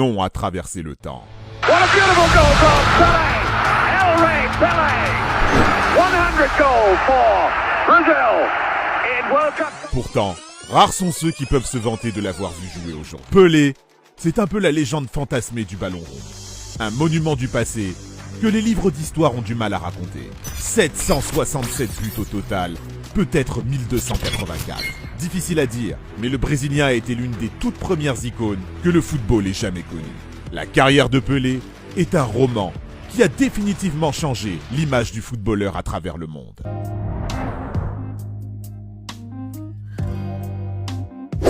nom a traversé le temps. What a beautiful goal from Pelé! El Rey Pelé! 100 goals for Brazil in World Cup. Pourtant, rares sont ceux qui peuvent se vanter de l'avoir vu jouer aujourd'hui. Pelé, c'est un peu la légende fantasmée du ballon rond. Un monument du passé que les livres d'histoire ont du mal à raconter. 767 buts au total, peut-être 1284. Difficile à dire, mais le Brésilien a été l'une des toutes premières icônes que le football ait jamais connues. La carrière de Pelé est un roman qui a définitivement changé l'image du footballeur à travers le monde.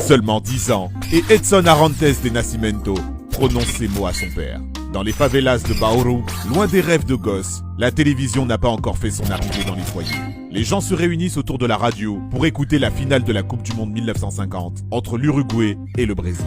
Seulement 10 ans, et Edson Arantes de Nascimento prononce ces mots à son père. Dans les favelas de Bauru, loin des rêves de gosse, la télévision n'a pas encore fait son arrivée dans les foyers. Les gens se réunissent autour de la radio pour écouter la finale de la Coupe du Monde 1950 entre l'Uruguay et le Brésil.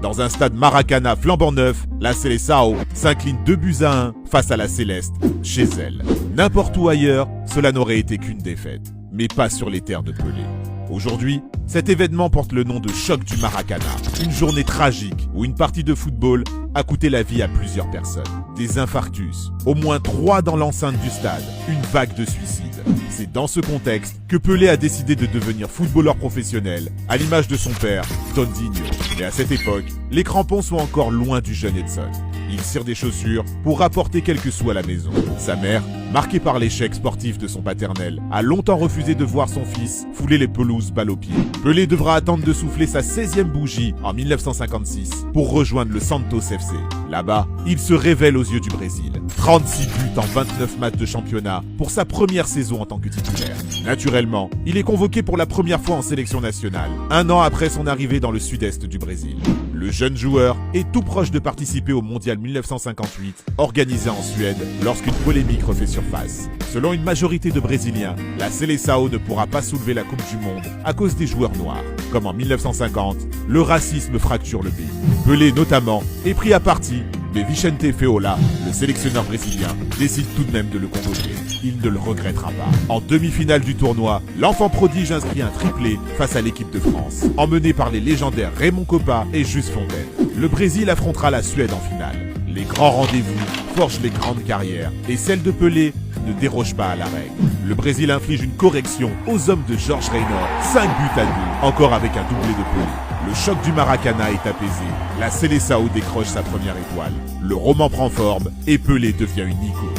Dans un stade Maracana flambant neuf, la Seleção s'incline 2-1 face à la Céleste, chez elle. N'importe où ailleurs, cela n'aurait été qu'une défaite, mais pas sur les terres de Pelé. Aujourd'hui, cet événement porte le nom de choc du Maracana, une journée tragique où une partie de football a coûté la vie à plusieurs personnes. Des infarctus, au moins 3 dans l'enceinte du stade, une vague de suicides. C'est dans ce contexte que Pelé a décidé de devenir footballeur professionnel, à l'image de son père, Tondinho. Mais à cette époque, les crampons sont encore loin du jeune Edson. Il cire des chaussures pour rapporter quelques sous à la maison. Sa mère, marquée par l'échec sportif de son paternel, a longtemps refusé de voir son fils fouler les pelouses balle au pied. Pelé devra attendre de souffler sa 16e bougie en 1956 pour rejoindre le Santos FC. Là-bas, il se révèle aux yeux du Brésil. 36 buts en 29 matchs de championnat pour sa première saison en tant que titulaire. Naturellement, il est convoqué pour la première fois en sélection nationale, un an après son arrivée dans le sud-est du Brésil. Le jeune joueur est tout proche de participer au Mondial 1958, organisé en Suède, lorsqu'une polémique refait surface. Selon une majorité de Brésiliens, la Seleção ne pourra pas soulever la Coupe du Monde à cause des joueurs noirs. Comme en 1950, le racisme fracture le pays. Pelé notamment est pris à partie, mais Vicente Feola, le sélectionneur brésilien, décide tout de même de le convoquer. Il ne le regrettera pas. En demi-finale du tournoi, l'enfant prodige inscrit un triplé face à l'équipe de France, emmené par les légendaires Raymond Kopa et Just Fontaine. Le Brésil affrontera la Suède en finale. Les grands rendez-vous forgent les grandes carrières, et celle de Pelé ne déroge pas à la règle. Le Brésil inflige une correction aux hommes de Jorge Reynor, 5 buts à 2, encore avec un doublé de Pelé. Le choc du Maracana est apaisé, la Seleção décroche sa première étoile. Le roman prend forme et Pelé devient une icône.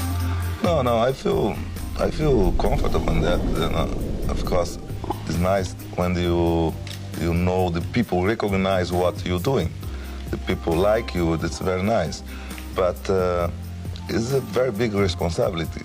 No, I feel comfortable in that. Of course, it's nice when you know the people recognize what you're doing. The people like you. That's very nice, but it's a very big responsibility.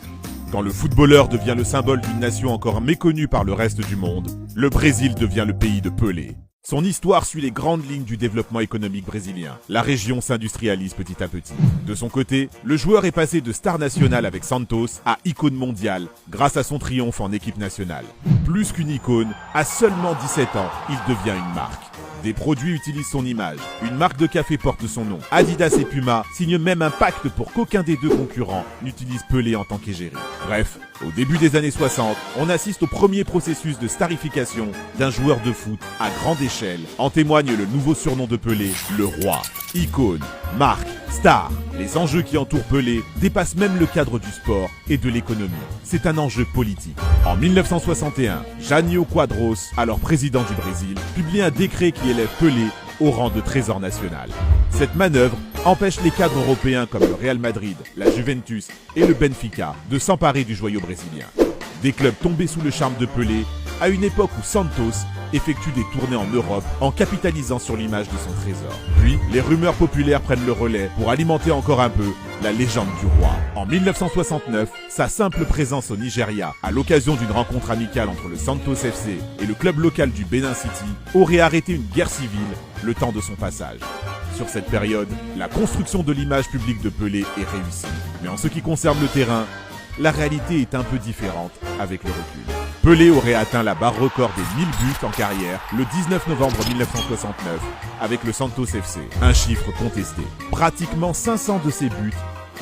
Quand le footballeur devient le symbole d'une nation encore méconnue par le reste du monde, le Brésil devient le pays de Pelé. Son histoire suit les grandes lignes du développement économique brésilien. La région s'industrialise petit à petit. De son côté, le joueur est passé de star nationale avec Santos à icône mondiale grâce à son triomphe en équipe nationale. Plus qu'une icône, à seulement 17 ans, il devient une marque. Des produits utilisent son image. Une marque de café porte son nom. Adidas et Puma signent même un pacte pour qu'aucun des deux concurrents n'utilise Pelé en tant qu'égérie. Bref, au début des années 60, on assiste au premier processus de starification d'un joueur de foot à grande échelle. En témoigne le nouveau surnom de Pelé, le roi. Icône, marque, star. Les enjeux qui entourent Pelé dépassent même le cadre du sport et de l'économie. C'est un enjeu politique. En 1961, Jânio Quadros, alors président du Brésil, publie un décret qui élève Pelé au rang de trésor national. Cette manœuvre empêche les cadres européens comme le Real Madrid, la Juventus et le Benfica de s'emparer du joyau brésilien. Des clubs tombés sous le charme de Pelé à une époque où Santos effectue des tournées en Europe en capitalisant sur l'image de son trésor. Puis, les rumeurs populaires prennent le relais pour alimenter encore un peu la légende du roi. En 1969, sa simple présence au Nigeria, à l'occasion d'une rencontre amicale entre le Santos FC et le club local du Benin City, aurait arrêté une guerre civile le temps de son passage. Sur cette période, la construction de l'image publique de Pelé est réussie. Mais en ce qui concerne le terrain, la réalité est un peu différente avec le recul. Pelé aurait atteint la barre record des 1000 buts en carrière le 19 novembre 1969 avec le Santos FC, un chiffre contesté. Pratiquement 500 de ces buts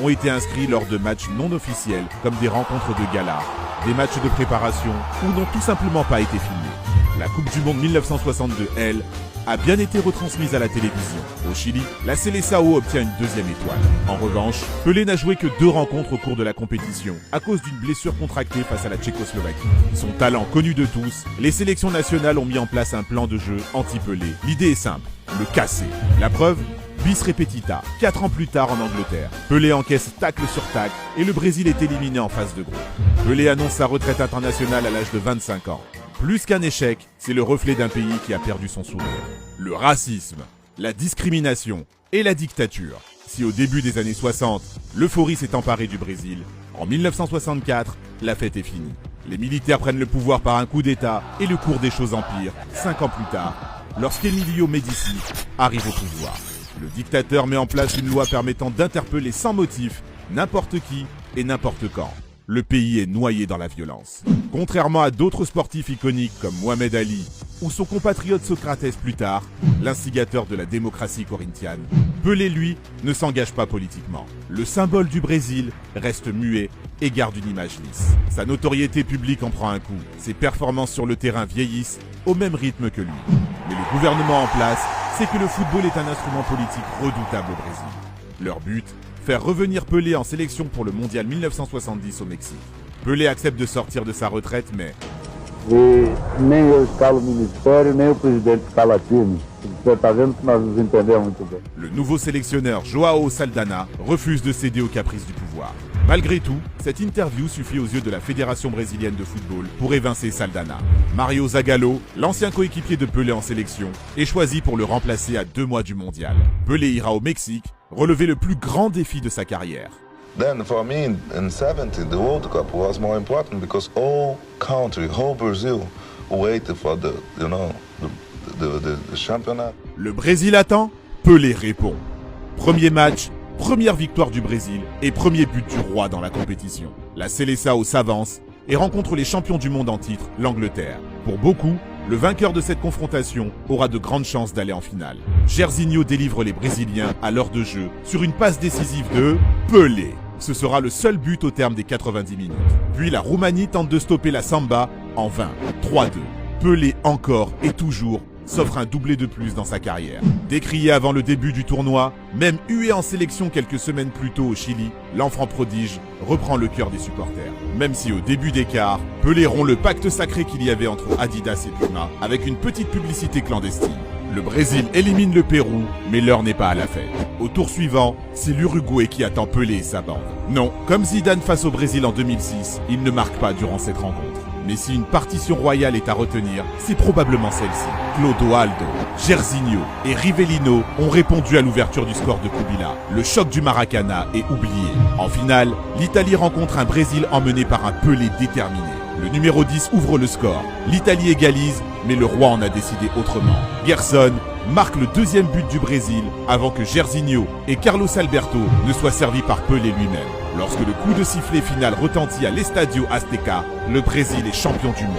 ont été inscrits lors de matchs non officiels comme des rencontres de gala, des matchs de préparation ou n'ont tout simplement pas été filmés. La Coupe du Monde 1962, elle, a bien été retransmise à la télévision. Au Chili, la Seleção obtient une deuxième étoile. En revanche, Pelé n'a joué que 2 rencontres au cours de la compétition à cause d'une blessure contractée face à la Tchécoslovaquie. Son talent connu de tous, les sélections nationales ont mis en place un plan de jeu anti-Pelé. L'idée est simple, le casser. La preuve, bis repetita, 4 ans plus tard en Angleterre. Pelé encaisse tacle sur tacle et le Brésil est éliminé en phase de groupe. Pelé annonce sa retraite internationale à l'âge de 25 ans. Plus qu'un échec, c'est le reflet d'un pays qui a perdu son sourire. Le racisme, la discrimination et la dictature. Si au début des années 60, l'euphorie s'est emparée du Brésil, en 1964, la fête est finie. Les militaires prennent le pouvoir par un coup d'État et le cours des choses empire, 5 ans plus tard, lorsqu'Emilio Médici arrive au pouvoir. Le dictateur met en place une loi permettant d'interpeller sans motif n'importe qui et n'importe quand. Le pays est noyé dans la violence. Contrairement à d'autres sportifs iconiques comme Mohamed Ali ou son compatriote Socrates plus tard, l'instigateur de la démocratie corinthienne, Pelé, lui, ne s'engage pas politiquement. Le symbole du Brésil reste muet et garde une image lisse. Sa notoriété publique en prend un coup. Ses performances sur le terrain vieillissent au même rythme que lui. Mais le gouvernement en place sait que le football est un instrument politique redoutable au Brésil. Leur but, faire revenir Pelé en sélection pour le mondial 1970 au Mexique. Pelé accepte de sortir de sa retraite, mais... E nem eu escalo o ministério, nem o presidente escala time. Você está vendo que nós nos entendemos muito bem. Le nouveau sélectionneur João Saldanha refuse de céder aux caprices du pouvoir. Malgré tout, cette interview suffit aux yeux de la Fédération brésilienne de football pour évincer Saldanha. Mario Zagallo, l'ancien coéquipier de Pelé en sélection, est choisi pour le remplacer à 2 mois du mondial. Pelé ira au Mexique relever le plus grand défi de sa carrière. Then for me in 70, the World Cup was more important because all country, whole Brazil waited for the championnat. Le Brésil attend, Pelé répond. Premier match, première victoire du Brésil et premier but du roi dans la compétition. La Seleção s'avance et rencontre les champions du monde en titre, l'Angleterre. Pour beaucoup, le vainqueur de cette confrontation aura de grandes chances d'aller en finale. Jairzinho délivre les Brésiliens à l'heure de jeu sur une passe décisive de Pelé. Ce sera le seul but au terme des 90 minutes. Puis la Roumanie tente de stopper la Samba en vain. 3-2. Pelé encore et toujours s'offre un doublé de plus dans sa carrière. Décrié avant le début du tournoi, même hué en sélection quelques semaines plus tôt au Chili, l'enfant prodige reprend le cœur des supporters. Même si au début des quarts, Pelé rompt le pacte sacré qu'il y avait entre Adidas et Puma avec une petite publicité clandestine. Le Brésil élimine le Pérou, mais l'heure n'est pas à la fête. Au tour suivant, c'est l'Uruguay qui attend Pelé et sa bande. Non, comme Zidane face au Brésil en 2006, il ne marque pas durant cette rencontre. Mais si une partition royale est à retenir, c'est probablement celle-ci. Clodoaldo, Jairzinho et Rivellino ont répondu à l'ouverture du score de Kubila. Le choc du Maracana est oublié. En finale, l'Italie rencontre un Brésil emmené par un Pelé déterminé. Le numéro 10 ouvre le score. L'Italie égalise, mais le roi en a décidé autrement. Gerson marque le deuxième but du Brésil avant que Jairzinho et Carlos Alberto ne soient servis par Pelé lui-même. Lorsque le coup de sifflet final retentit à l'Estadio Azteca, le Brésil est champion du monde.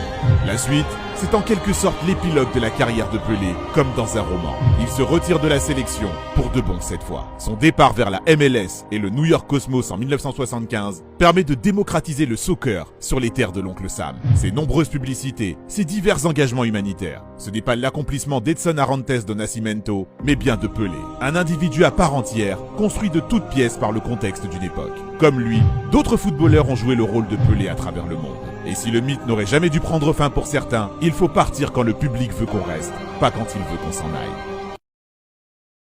La suite, c'est en quelque sorte l'épilogue de la carrière de Pelé, comme dans un roman. Il se retire de la sélection, pour de bon cette fois. Son départ vers la MLS et le New York Cosmos en 1975 permet de démocratiser le soccer sur les terres de l'oncle Sam. Ses nombreuses publicités, ses divers engagements humanitaires, ce n'est pas l'accomplissement d'Edson Arantes do Nascimento, mais bien de Pelé. Un individu à part entière, construit de toutes pièces par le contexte d'une époque. Comme lui, d'autres footballeurs ont joué le rôle de Pelé à travers le monde. Et si le mythe n'aurait jamais dû prendre fin pour certains, il faut partir quand le public veut qu'on reste, pas quand il veut qu'on s'en aille.